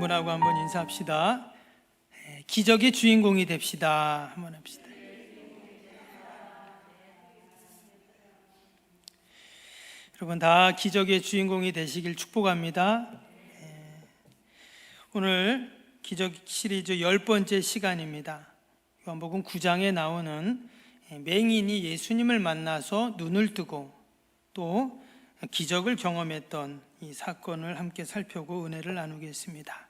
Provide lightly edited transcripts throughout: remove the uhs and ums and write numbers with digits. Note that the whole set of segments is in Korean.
여러분하고 한번 인사합시다. 기적의 주인공이 됩시다. 한번 합시다. 여러분 다 기적의 주인공이 되시길 축복합니다. 오늘 기적 시리즈 10번째 시간입니다. 요한복음 9장에 나오는 맹인이 예수님을 만나서 눈을 뜨고 또 기적을 경험했던 이 사건을 함께 살펴보고 은혜를 나누겠습니다.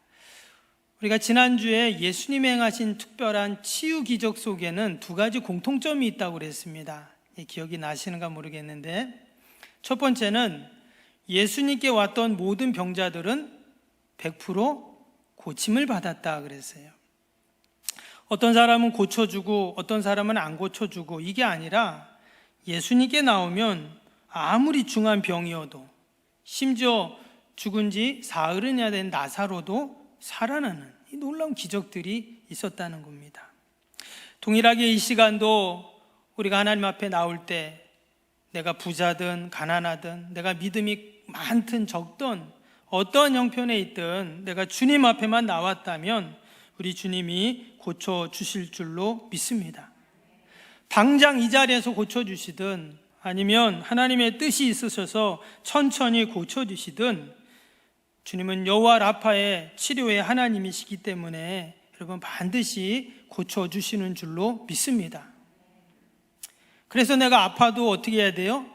우리가 지난주에 예수님이 행하신 특별한 치유 기적 속에는 두 가지 공통점이 있다고 그랬습니다. 기억이 나시는가 모르겠는데, 첫 번째는 예수님께 왔던 모든 병자들은 100% 고침을 받았다 그랬어요. 어떤 사람은 고쳐주고 어떤 사람은 안 고쳐주고, 이게 아니라 예수님께 나오면 아무리 중한 병이어도, 심지어 죽은 지 사흘이나 된 나사로도 살아나는 이 놀라운 기적들이 있었다는 겁니다. 동일하게 이 시간도 우리가 하나님 앞에 나올 때, 내가 부자든 가난하든, 내가 믿음이 많든 적든, 어떠한 형편에 있든 내가 주님 앞에만 나왔다면 우리 주님이 고쳐주실 줄로 믿습니다. 당장 이 자리에서 고쳐주시든 아니면 하나님의 뜻이 있으셔서 천천히 고쳐주시든, 주님은 여호와 라파의 치료의 하나님이시기 때문에 여러분 반드시 고쳐주시는 줄로 믿습니다. 그래서 내가 아파도 어떻게 해야 돼요?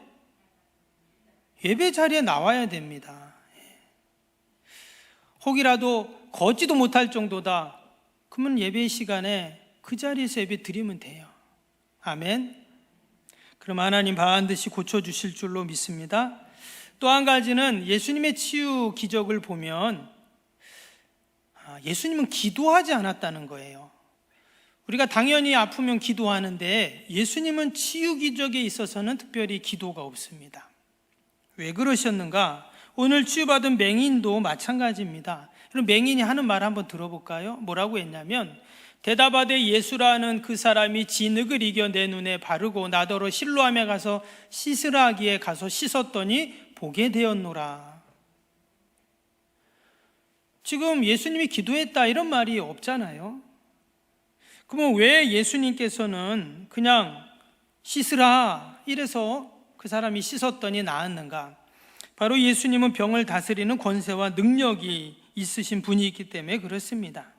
예배 자리에 나와야 됩니다. 혹이라도 걷지도 못할 정도다, 그러면 예배 시간에 그 자리에서 예배 드리면 돼요. 아멘. 그럼 하나님 반드시 고쳐주실 줄로 믿습니다. 또 한 가지는 예수님의 치유 기적을 보면 예수님은 기도하지 않았다는 거예요. 우리가 당연히 아프면 기도하는데 예수님은 치유 기적에 있어서는 특별히 기도가 없습니다. 왜 그러셨는가? 오늘 치유받은 맹인도 마찬가지입니다. 그럼 맹인이 하는 말 한번 들어볼까요? 뭐라고 했냐면, 대답하되 예수라는 그 사람이 진흙을 이겨 내 눈에 바르고 나더러 실로암에 가서 씻으라 하기에 가서 씻었더니 보게 되었노라. 지금 예수님이 기도했다 이런 말이 없잖아요. 그러면 왜 예수님께서는 그냥 씻으라 이래서 그 사람이 씻었더니 나았는가? 바로 예수님은 병을 다스리는 권세와 능력이 있으신 분이기 때문에 그렇습니다.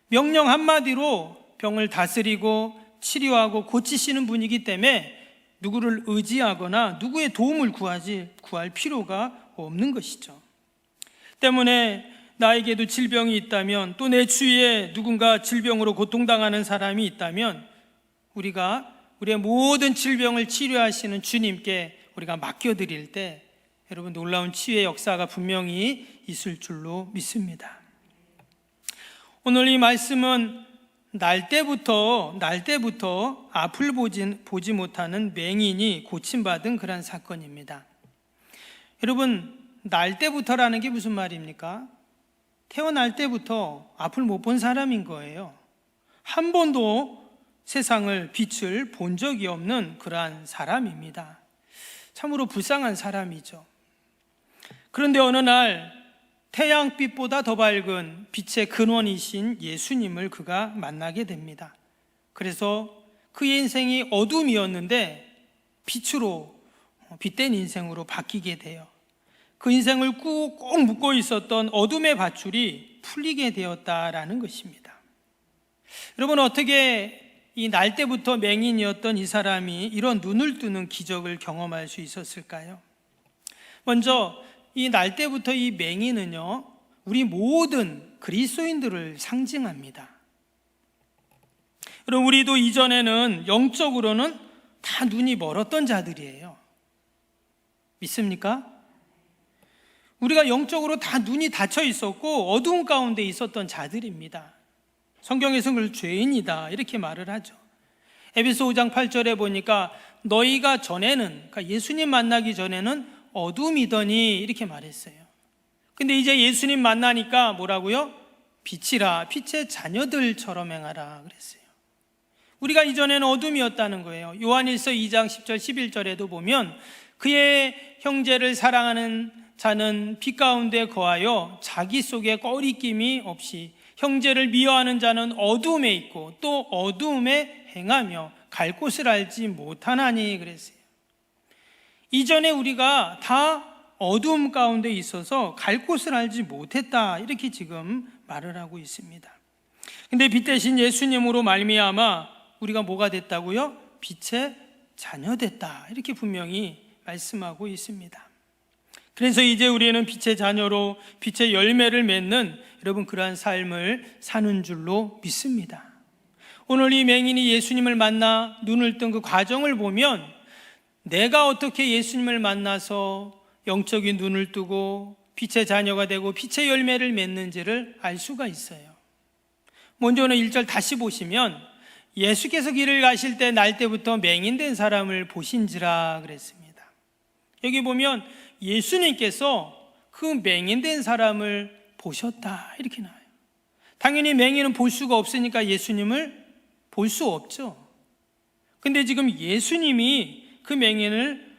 명령 한마디로 병을 다스리고 치료하고 고치시는 분이기 때문에 누구를 의지하거나 누구의 도움을 구할 필요가 없는 것이죠. 때문에 나에게도 질병이 있다면, 또 내 주위에 누군가 질병으로 고통당하는 사람이 있다면, 우리가 우리의 모든 질병을 치료하시는 주님께 우리가 맡겨드릴 때 여러분 놀라운 치유의 역사가 분명히 있을 줄로 믿습니다. 오늘 이 말씀은 날 때부터 앞을 보지 못하는 맹인이 고침받은 그런 사건입니다. 여러분, 날 때부터라는 게 무슨 말입니까? 태어날 때부터 앞을 못 본 사람인 거예요. 한 번도 세상을 빛을 본 적이 없는 그러한 사람입니다. 참으로 불쌍한 사람이죠. 그런데 어느 날 태양빛보다 더 밝은 빛의 근원이신 예수님을 그가 만나게 됩니다. 그래서 그의 인생이 어둠이었는데 빛으로, 빛된 인생으로 바뀌게 돼요. 그 인생을 꾹 묶고 있었던 어둠의 밧줄이 풀리게 되었다라는 것입니다. 여러분, 어떻게 이 날 때부터 맹인이었던 이 사람이 이런 눈을 뜨는 기적을 경험할 수 있었을까요? 먼저 이 날 때부터 이 맹인은요, 우리 모든 그리스도인들을 상징합니다. 여러분, 우리도 이전에는 영적으로는 다 눈이 멀었던 자들이에요. 믿습니까? 우리가 영적으로 다 눈이 닫혀 있었고 어두운 가운데 있었던 자들입니다. 성경에서는 그걸 죄인이다 이렇게 말을 하죠. 에베소 5장 8절에 보니까 너희가 전에는, 그러니까 예수님 만나기 전에는 어둠이더니 이렇게 말했어요. 근데 이제 예수님 만나니까 뭐라고요? 빛이라, 빛의 자녀들처럼 행하라 그랬어요. 우리가 이전에는 어둠이었다는 거예요. 요한일서 2장 10절 11절에도 보면 그의 형제를 사랑하는 자는 빛 가운데 거하여 자기 속에 꺼리낌이 없이 형제를 미워하는 자는 어두움에 있고 또 어두움에 행하며 갈 곳을 알지 못하나니 그랬어요. 이전에 우리가 다 어두움 가운데 있어서 갈 곳을 알지 못했다, 이렇게 지금 말을 하고 있습니다. 근데 빛 대신 예수님으로 말미암아 우리가 뭐가 됐다고요? 빛의 자녀 됐다, 이렇게 분명히 말씀하고 있습니다. 그래서 이제 우리는 빛의 자녀로 빛의 열매를 맺는 여러분 그러한 삶을 사는 줄로 믿습니다. 오늘 이 맹인이 예수님을 만나 눈을 뜬 그 과정을 보면 내가 어떻게 예수님을 만나서 영적인 눈을 뜨고 빛의 자녀가 되고 빛의 열매를 맺는지를 알 수가 있어요. 먼저는 1절 다시 보시면 예수께서 길을 가실 때 날 때부터 맹인된 사람을 보신지라 그랬습니다. 여기 보면 예수님께서 그 맹인된 사람을 보셨다, 이렇게 나와요. 당연히 맹인은 볼 수가 없으니까 예수님을 볼 수 없죠. 근데 지금 예수님이 그 맹인을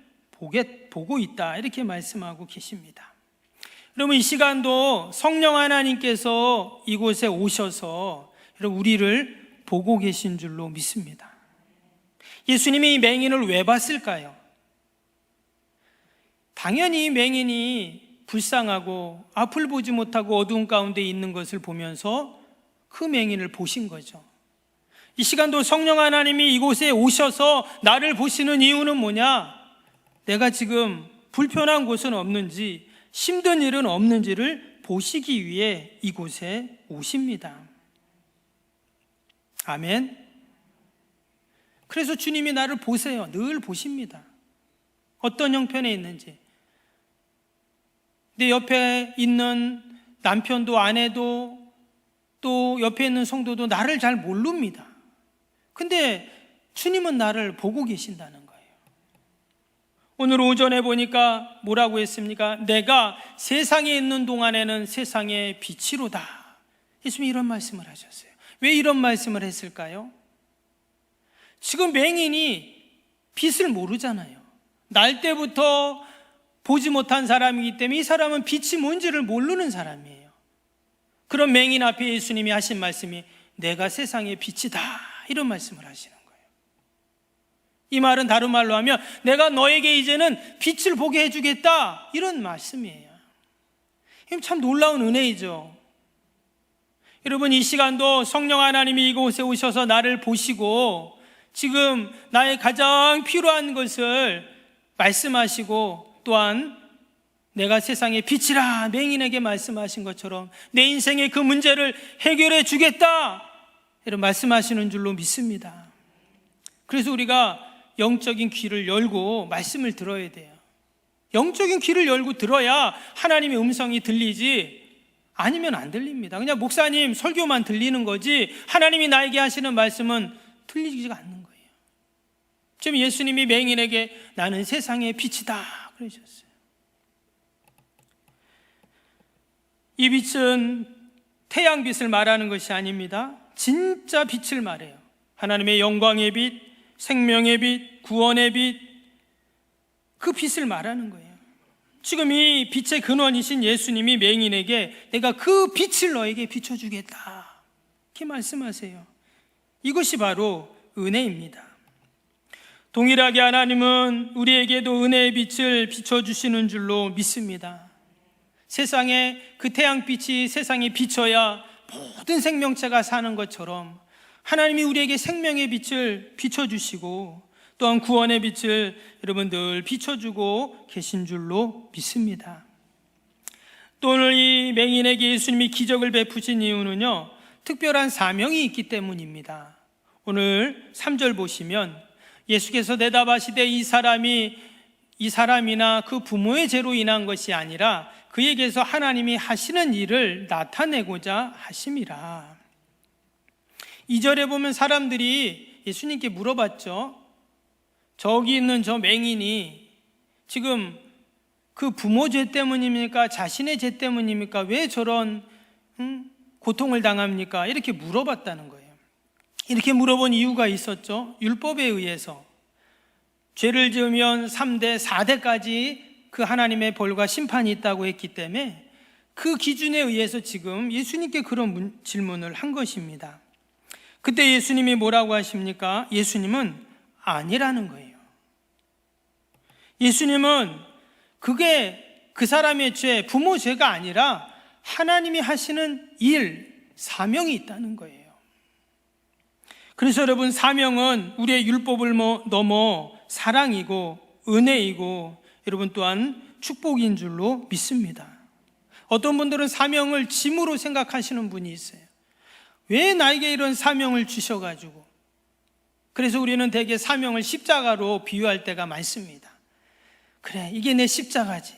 보고 있다, 이렇게 말씀하고 계십니다. 여러분, 이 시간도 성령 하나님께서 이곳에 오셔서 여러분 우리를 보고 계신 줄로 믿습니다. 예수님이 이 맹인을 왜 봤을까요? 당연히 맹인이 불쌍하고 앞을 보지 못하고 어두운 가운데 있는 것을 보면서 그 맹인을 보신 거죠. 이 시간도 성령 하나님이 이곳에 오셔서 나를 보시는 이유는 뭐냐? 내가 지금 불편한 곳은 없는지, 힘든 일은 없는지를 보시기 위해 이곳에 오십니다. 아멘. 그래서 주님이 나를 보세요. 늘 보십니다. 어떤 형편에 있는지. 내 옆에 있는 남편도 아내도 또 옆에 있는 성도도 나를 잘 모릅니다. 근데 주님은 나를 보고 계신다는 거예요. 오늘 오전에 보니까 뭐라고 했습니까? 내가 세상에 있는 동안에는 세상의 빛이로다. 예수님이 이런 말씀을 하셨어요. 왜 이런 말씀을 했을까요? 지금 맹인이 빛을 모르잖아요. 날 때부터 보지 못한 사람이기 때문에 이 사람은 빛이 뭔지를 모르는 사람이에요. 그런 맹인 앞에 예수님이 하신 말씀이 내가 세상의 빛이다, 이런 말씀을 하시는 거예요. 이 말은 다른 말로 하면 내가 너에게 이제는 빛을 보게 해주겠다, 이런 말씀이에요. 참 놀라운 은혜이죠. 여러분, 이 시간도 성령 하나님이 이곳에 오셔서 나를 보시고 지금 나의 가장 필요한 것을 말씀하시고 또한 내가 세상의 빛이라 맹인에게 말씀하신 것처럼 내 인생의 그 문제를 해결해 주겠다, 이런 말씀하시는 줄로 믿습니다. 그래서 우리가 영적인 귀를 열고 말씀을 들어야 돼요. 영적인 귀를 열고 들어야 하나님의 음성이 들리지, 아니면 안 들립니다. 그냥 목사님 설교만 들리는 거지 하나님이 나에게 하시는 말씀은 들리지가 않는 거예요. 지금 예수님이 맹인에게 나는 세상의 빛이다 그러셨어요. 이 빛은 태양빛을 말하는 것이 아닙니다. 진짜 빛을 말해요. 하나님의 영광의 빛, 생명의 빛, 구원의 빛, 그 빛을 말하는 거예요. 지금 이 빛의 근원이신 예수님이 맹인에게 내가 그 빛을 너에게 비춰주겠다, 이렇게 말씀하세요. 이것이 바로 은혜입니다. 동일하게 하나님은 우리에게도 은혜의 빛을 비춰주시는 줄로 믿습니다. 세상에 그 태양빛이 세상에 비춰야 모든 생명체가 사는 것처럼 하나님이 우리에게 생명의 빛을 비춰주시고 또한 구원의 빛을 여러분 늘 비춰주고 계신 줄로 믿습니다. 또 오늘 이 맹인에게 예수님이 기적을 베푸신 이유는요, 특별한 사명이 있기 때문입니다. 오늘 3절 보시면 예수께서 대답하시되 이 사람이나 그 부모의 죄로 인한 것이 아니라 그에게서 하나님이 하시는 일을 나타내고자 하심이라. 2절에 보면 사람들이 예수님께 물어봤죠. 저기 있는 저 맹인이 지금 그 부모 죄 때문입니까? 자신의 죄 때문입니까? 왜 저런 고통을 당합니까? 이렇게 물어봤다는 거예요. 이렇게 물어본 이유가 있었죠. 율법에 의해서 죄를 지으면 3대, 4대까지 그 하나님의 벌과 심판이 있다고 했기 때문에 그 기준에 의해서 지금 예수님께 그런 질문을 한 것입니다. 그때 예수님이 뭐라고 하십니까? 예수님은 아니라는 거예요. 예수님은 그게 그 사람의 죄, 부모 죄가 아니라 하나님이 하시는 일, 사명이 있다는 거예요. 그래서 여러분, 사명은 우리의 율법을 넘어 사랑이고 은혜이고 여러분 또한 축복인 줄로 믿습니다. 어떤 분들은 사명을 짐으로 생각하시는 분이 있어요. 왜 나에게 이런 사명을 주셔가지고. 그래서 우리는 대개 사명을 십자가로 비유할 때가 많습니다. 그래, 이게 내 십자가지.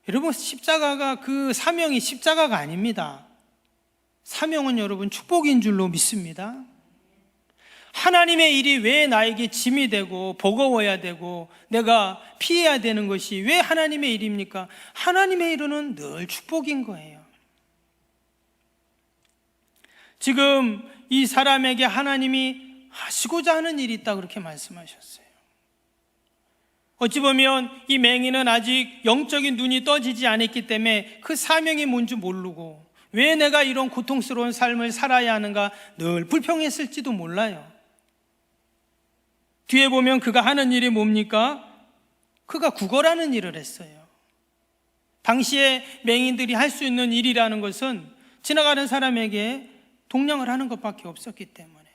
여러분, 십자가가, 그 사명이 십자가가 아닙니다. 사명은 여러분 축복인 줄로 믿습니다. 하나님의 일이 왜 나에게 짐이 되고 버거워야 되고 내가 피해야 되는 것이 왜 하나님의 일입니까? 하나님의 일은 늘 축복인 거예요. 지금 이 사람에게 하나님이 하시고자 하는 일이 있다 그렇게 말씀하셨어요. 어찌 보면 이 맹인은 아직 영적인 눈이 떠지지 않았기 때문에 그 사명이 뭔지 모르고 왜 내가 이런 고통스러운 삶을 살아야 하는가 늘 불평했을지도 몰라요. 뒤에 보면 그가 하는 일이 뭡니까? 그가 구걸하는 일을 했어요. 당시에 맹인들이 할 수 있는 일이라는 것은 지나가는 사람에게 동냥을 하는 것밖에 없었기 때문에.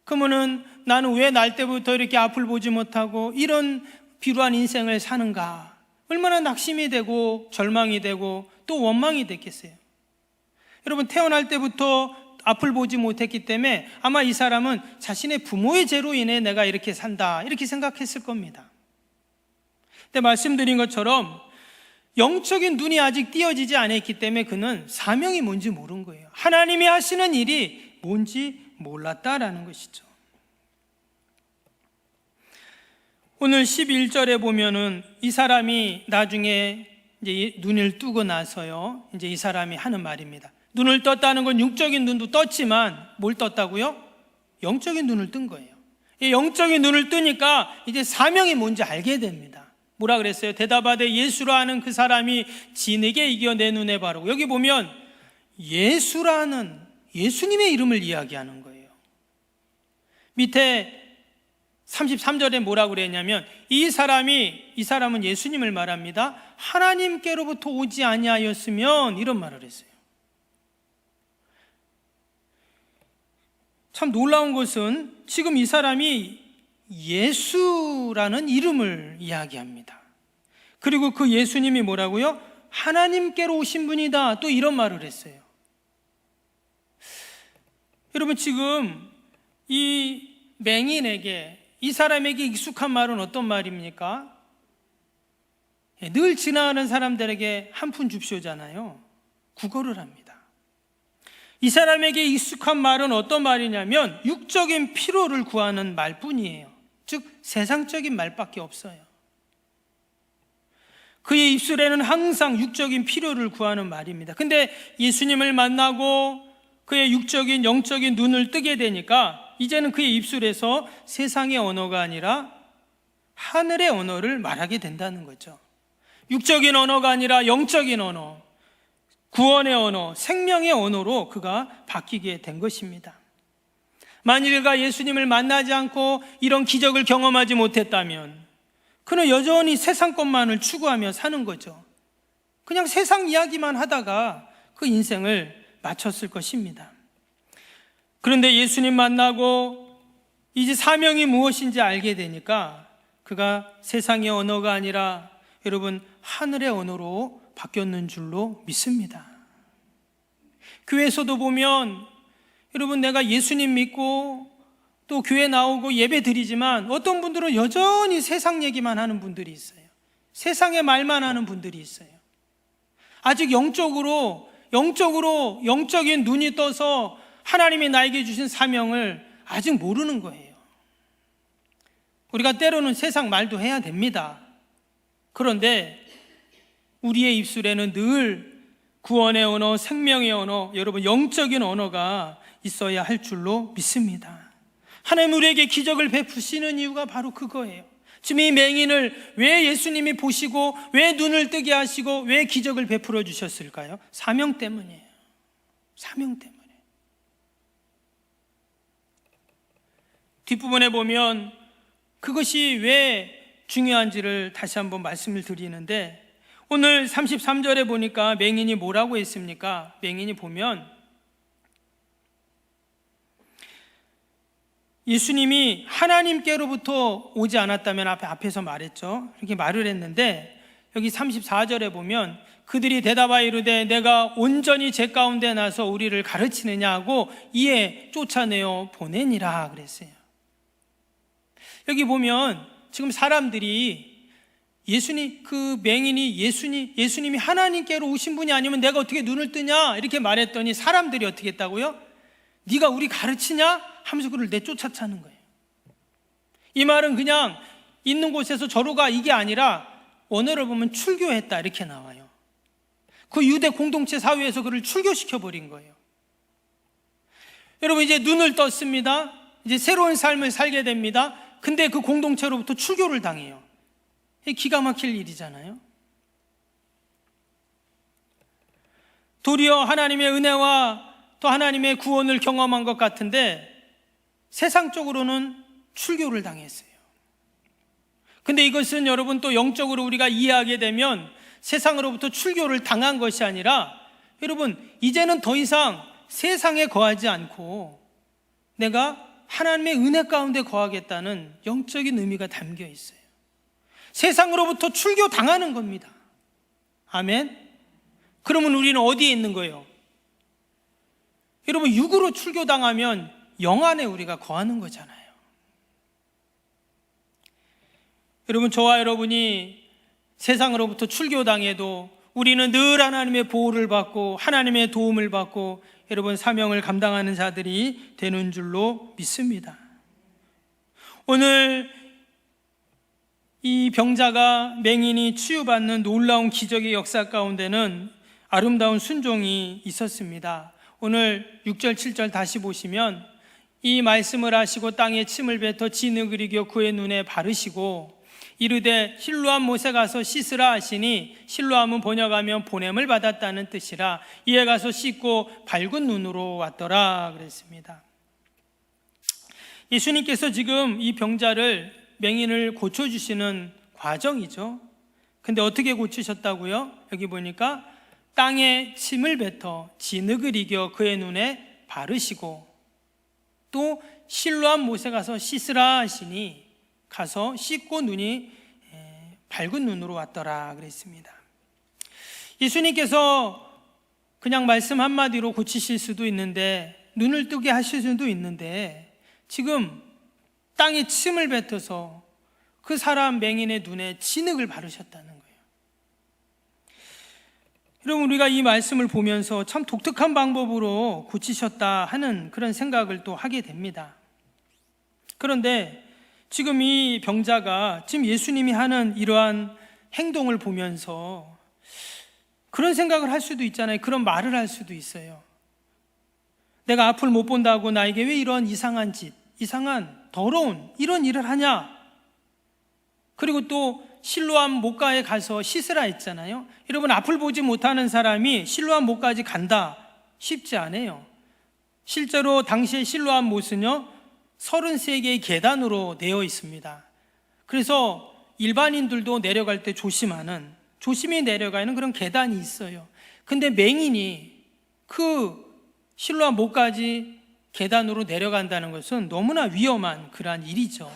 그러면은 나는 왜 날 때부터 이렇게 앞을 보지 못하고 이런 비루한 인생을 사는가? 얼마나 낙심이 되고 절망이 되고 또 원망이 됐겠어요. 여러분, 태어날 때부터 앞을 보지 못했기 때문에 아마 이 사람은 자신의 부모의 죄로 인해 내가 이렇게 산다 이렇게 생각했을 겁니다. 근데 말씀드린 것처럼 영적인 눈이 아직 띄어지지 않았기 때문에 그는 사명이 뭔지 모른 거예요. 하나님이 하시는 일이 뭔지 몰랐다라는 것이죠. 오늘 11절에 보면은 이 사람이 나중에 이제 눈을 뜨고 나서요, 이제 이 사람이 하는 말입니다. 눈을 떴다는 건 육적인 눈도 떴지만 뭘 떴다고요? 영적인 눈을 뜬 거예요. 이 영적인 눈을 뜨니까 이제 사명이 뭔지 알게 됩니다. 뭐라 그랬어요? 대답하되 예수라 하는 그 사람이 진에게 이겨 내 눈에 바르고. 여기 보면 예수라는 예수님의 이름을 이야기하는 거예요. 밑에 33절에 뭐라고 그랬냐면 이 사람은 예수님을 말합니다. 하나님께로부터 오지 아니하였으면 이런 말을 했어요. 참 놀라운 것은 지금 이 사람이 예수라는 이름을 이야기합니다. 그리고 그 예수님이 뭐라고요? 하나님께로 오신 분이다. 또 이런 말을 했어요. 여러분, 지금 이 맹인에게, 이 사람에게 익숙한 말은 어떤 말입니까? 늘 지나가는 사람들에게 한 푼 줍쇼잖아요. 구걸을 합니다. 이 사람에게 익숙한 말은 어떤 말이냐면 육적인 필요를 구하는 말뿐이에요. 즉 세상적인 말밖에 없어요. 그의 입술에는 항상 육적인 필요를 구하는 말입니다. 근데 예수님을 만나고 그의 육적인 영적인 눈을 뜨게 되니까 이제는 그의 입술에서 세상의 언어가 아니라 하늘의 언어를 말하게 된다는 거죠. 육적인 언어가 아니라 영적인 언어, 구원의 언어, 생명의 언어로 그가 바뀌게 된 것입니다. 만일 그가 예수님을 만나지 않고 이런 기적을 경험하지 못했다면 그는 여전히 세상 것만을 추구하며 사는 거죠. 그냥 세상 이야기만 하다가 그 인생을 마쳤을 것입니다. 그런데 예수님 만나고 이제 사명이 무엇인지 알게 되니까 그가 세상의 언어가 아니라 여러분 하늘의 언어로 바뀌었는 줄로 믿습니다. 교회에서도 보면 여러분 내가 예수님 믿고 또 교회 나오고 예배 드리지만 어떤 분들은 여전히 세상 얘기만 하는 분들이 있어요. 세상의 말만 하는 분들이 있어요. 아직 영적인 눈이 떠서 하나님이 나에게 주신 사명을 아직 모르는 거예요. 우리가 때로는 세상 말도 해야 됩니다. 그런데 우리의 입술에는 늘 구원의 언어, 생명의 언어, 여러분 영적인 언어가 있어야 할 줄로 믿습니다. 하나님 우리에게 기적을 베푸시는 이유가 바로 그거예요. 지금 이 맹인을 왜 예수님이 보시고 왜 눈을 뜨게 하시고 왜 기적을 베풀어 주셨을까요? 사명 때문이에요. 사명 때문에. 뒷부분에 보면 그것이 왜 중요한지를 다시 한번 말씀을 드리는데, 오늘 33절에 보니까 맹인이 뭐라고 했습니까? 맹인이 보면 예수님이 하나님께로부터 오지 않았다면 앞에서 말했죠. 이렇게 말을 했는데, 여기 34절에 보면 그들이 대답하여 이르되 내가 온전히 제 가운데 나서 우리를 가르치느냐 하고 이에 쫓아내어 보내니라 그랬어요. 여기 보면 지금 사람들이 그 맹인이 예수님이 하나님께로 오신 분이 아니면 내가 어떻게 눈을 뜨냐 이렇게 말했더니 사람들이 어떻게 했다고요? 네가 우리 가르치냐? 하면서 그를 내쫓았다는 거예요. 이 말은 그냥 있는 곳에서 저로 가 이게 아니라 원어를 보면 출교했다 이렇게 나와요. 그 유대 공동체 사회에서 그를 출교시켜버린 거예요. 여러분, 이제 눈을 떴습니다. 이제 새로운 삶을 살게 됩니다. 근데 그 공동체로부터 출교를 당해요. 기가 막힐 일이잖아요. 도리어 하나님의 은혜와 또 하나님의 구원을 경험한 것 같은데 세상적으로는 출교를 당했어요. 근데 이것은 여러분 또 영적으로 우리가 이해하게 되면 세상으로부터 출교를 당한 것이 아니라, 여러분 이제는 더 이상 세상에 거하지 않고 내가 하나님의 은혜 가운데 거하겠다는 영적인 의미가 담겨 있어요. 세상으로부터 출교 당하는 겁니다. 아멘. 그러면 우리는 어디에 있는 거예요? 여러분, 육으로 출교 당하면 영 안에 우리가 거하는 거잖아요. 여러분, 저와 여러분이 세상으로부터 출교당해도 우리는 늘 하나님의 보호를 받고 하나님의 도움을 받고 여러분 사명을 감당하는 자들이 되는 줄로 믿습니다. 오늘 이 병자가 맹인이 치유받는 놀라운 기적의 역사 가운데는 아름다운 순종이 있었습니다. 오늘 6절 7절 다시 보시면 이 말씀을 하시고 땅에 침을 뱉어 진흙을 이겨 그의 눈에 바르시고 이르되 실로암 못에 가서 씻으라 하시니, 실로암은 번역하면 보냄을 받았다는 뜻이라 이에 가서 씻고 밝은 눈으로 왔더라 그랬습니다. 예수님께서 지금 이 병자를, 맹인을 고쳐주시는 과정이죠. 근데 어떻게 고치셨다고요? 여기 보니까 땅에 침을 뱉어 진흙을 이겨 그의 눈에 바르시고 또 실로암 못에 가서 씻으라 하시니 가서 씻고 눈이 밝은 눈으로 왔더라 그랬습니다. 예수님께서 그냥 말씀 한마디로 고치실 수도 있는데, 눈을 뜨게 하실 수도 있는데, 지금 땅에 침을 뱉어서 그 사람 맹인의 눈에 진흙을 바르셨다는 거예요. 여러분, 우리가 이 말씀을 보면서 참 독특한 방법으로 고치셨다 하는 그런 생각을 또 하게 됩니다. 그런데 지금 이 병자가 지금 예수님이 하는 이러한 행동을 보면서 그런 생각을 할 수도 있잖아요. 그런 말을 할 수도 있어요. 내가 앞을 못 본다고 나에게 왜 이런 이상한 짓, 이상한 더러운 이런 일을 하냐? 그리고 또 실로암 못가에 가서 씻으라 했잖아요. 여러분, 앞을 보지 못하는 사람이 실로암 못까지 간다 쉽지 않아요. 실제로 당시의 실로암 못은요 33개의 계단으로 되어 있습니다. 그래서 일반인들도 내려갈 때 조심히 내려가는 그런 계단이 있어요. 근데 맹인이 그 실로암 못까지 계단으로 내려간다는 것은 너무나 위험한 그러한 일이죠.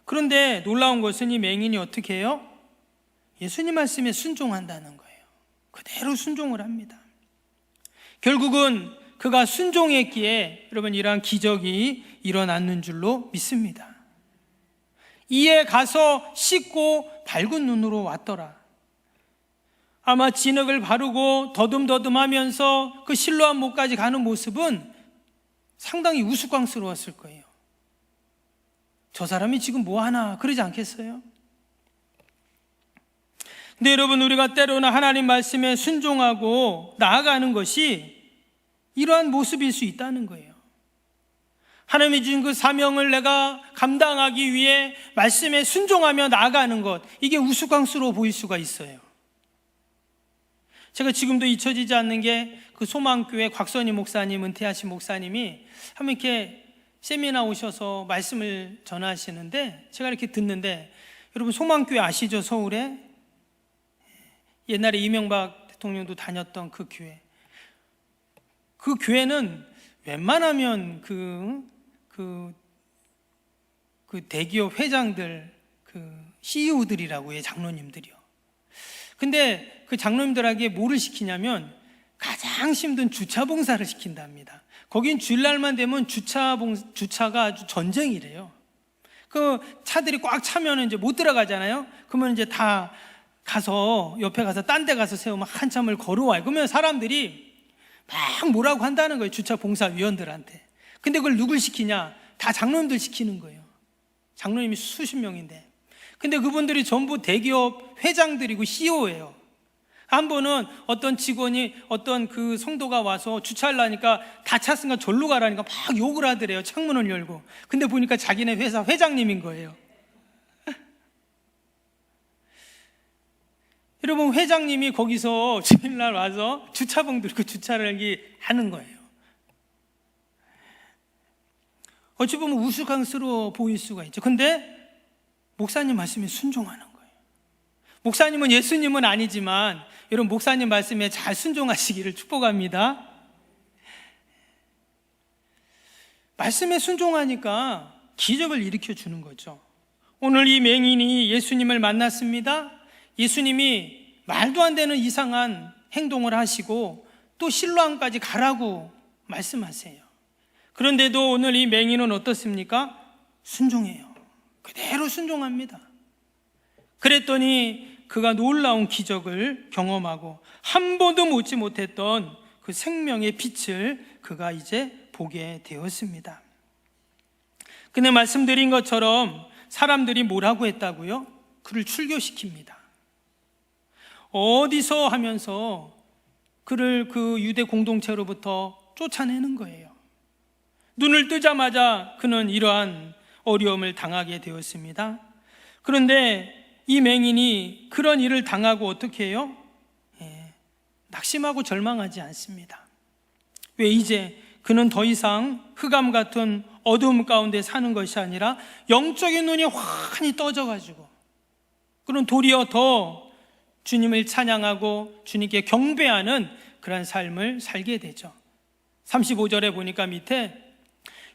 그런데 놀라운 것은 이 맹인이 어떻게 해요? 예수님 말씀에 순종한다는 거예요. 그대로 순종을 합니다. 결국은 그가 순종했기에 여러분 이러한 기적이 일어났는 줄로 믿습니다. 이에 가서 씻고 밝은 눈으로 왔더라. 아마 진흙을 바르고 더듬더듬하면서 그 실로암 못까지 가는 모습은 상당히 우스꽝스러웠을 거예요. 저 사람이 지금 뭐 하나 그러지 않겠어요? 근데 여러분, 우리가 때로는 하나님 말씀에 순종하고 나아가는 것이 이러한 모습일 수 있다는 거예요. 하나님이 주신 그 사명을 내가 감당하기 위해 말씀에 순종하며 나아가는 것, 이게 우스꽝스러워 보일 수가 있어요. 제가 지금도 잊혀지지 않는 게 그 소망교회 곽선희 목사님, 은퇴하신 목사님이 한번 이렇게 세미나 오셔서 말씀을 전하시는데, 제가 이렇게 듣는데, 여러분 소망교회 아시죠? 서울에 옛날에 이명박 대통령도 다녔던 그 교회. 그 교회는 웬만하면 그 대기업 회장들, 그 CEO들이라고 해요, 장로님들이요. 근데 그 장로님들에게 뭐를 시키냐면 가장 힘든 주차 봉사를 시킨답니다. 거긴 주일날만 되면 주차가 아주 전쟁이래요. 그 차들이 꽉 차면 이제 못 들어가잖아요. 그러면 이제 다 가서 옆에 가서 딴 데 가서 세우면 한참을 걸어와요. 그러면 사람들이 막 뭐라고 한다는 거예요, 주차 봉사위원들한테. 근데 그걸 누굴 시키냐? 다 장로님들 시키는 거예요. 장로님이 수십 명인데. 근데 그분들이 전부 대기업 회장들이고 CEO예요. 한 번은 어떤 직원이, 어떤 그 성도가 와서 주차하려니까 다 찼으니까 절로 가라니까 막 욕을 하더래요, 창문을 열고. 근데 보니까 자기네 회사 회장님인 거예요. 여러분, 회장님이 거기서 주일날 와서 주차봉 들고 주차를 하는 거예요. 어찌 보면 우스꽝스러워 보일 수가 있죠. 근데 목사님 말씀에 순종하는 거예요. 목사님은 예수님은 아니지만 여러분, 목사님 말씀에 잘 순종하시기를 축복합니다. 말씀에 순종하니까 기적을 일으켜 주는 거죠. 오늘 이 맹인이 예수님을 만났습니다. 예수님이 말도 안 되는 이상한 행동을 하시고 또 실로암까지 가라고 말씀하세요. 그런데도 오늘 이 맹인은 어떻습니까? 순종해요. 그대로 순종합니다. 그랬더니 그가 놀라운 기적을 경험하고 한 번도 보지 못했던 그 생명의 빛을 그가 이제 보게 되었습니다. 근데 말씀드린 것처럼 사람들이 뭐라고 했다고요? 그를 출교시킵니다. 어디서 하면서 그를 그 유대 공동체로부터 쫓아내는 거예요. 눈을 뜨자마자 그는 이러한 어려움을 당하게 되었습니다. 그런데 이 맹인이 그런 일을 당하고 어떻게 해요? 낙심하고 절망하지 않습니다. 왜? 이제 그는 더 이상 흑암 같은 어두움 가운데 사는 것이 아니라 영적인 눈이 환히 떠져가지고, 그는 도리어 더 주님을 찬양하고 주님께 경배하는 그런 삶을 살게 되죠. 35절에 보니까 밑에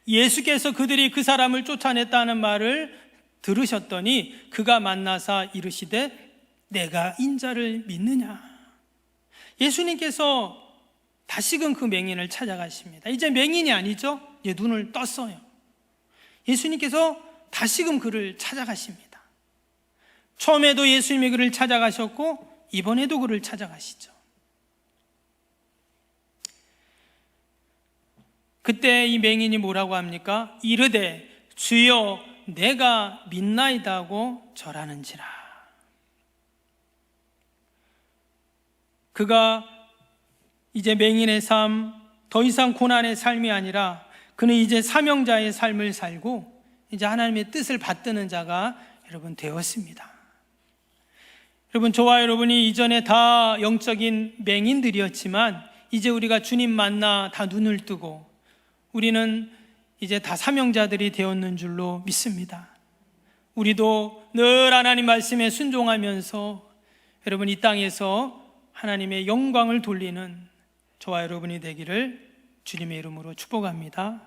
예수께서 그들이 그 사람을 쫓아냈다는 말을 들으셨더니 그가 만나사 이르시되 내가 인자를 믿느냐. 예수님께서 다시금 그 맹인을 찾아가십니다. 이제 맹인이 아니죠. 이제 눈을 떴어요. 예수님께서 다시금 그를 찾아가십니다. 처음에도 예수님이 그를 찾아가셨고 이번에도 그를 찾아가시죠. 그때 이 맹인이 뭐라고 합니까? 이르되 주여 내가 믿나이다 하고 절하는지라. 그가 이제 맹인의 삶, 더 이상 고난의 삶이 아니라 그는 이제 사명자의 삶을 살고 이제 하나님의 뜻을 받드는 자가 여러분 되었습니다. 여러분, 저와 여러분이 이전에 다 영적인 맹인들이었지만 이제 우리가 주님 만나 다 눈을 뜨고 우리는 이제 다 사명자들이 되었는 줄로 믿습니다. 우리도 늘 하나님 말씀에 순종하면서 여러분 이 땅에서 하나님의 영광을 돌리는 저와 여러분이 되기를 주님의 이름으로 축복합니다.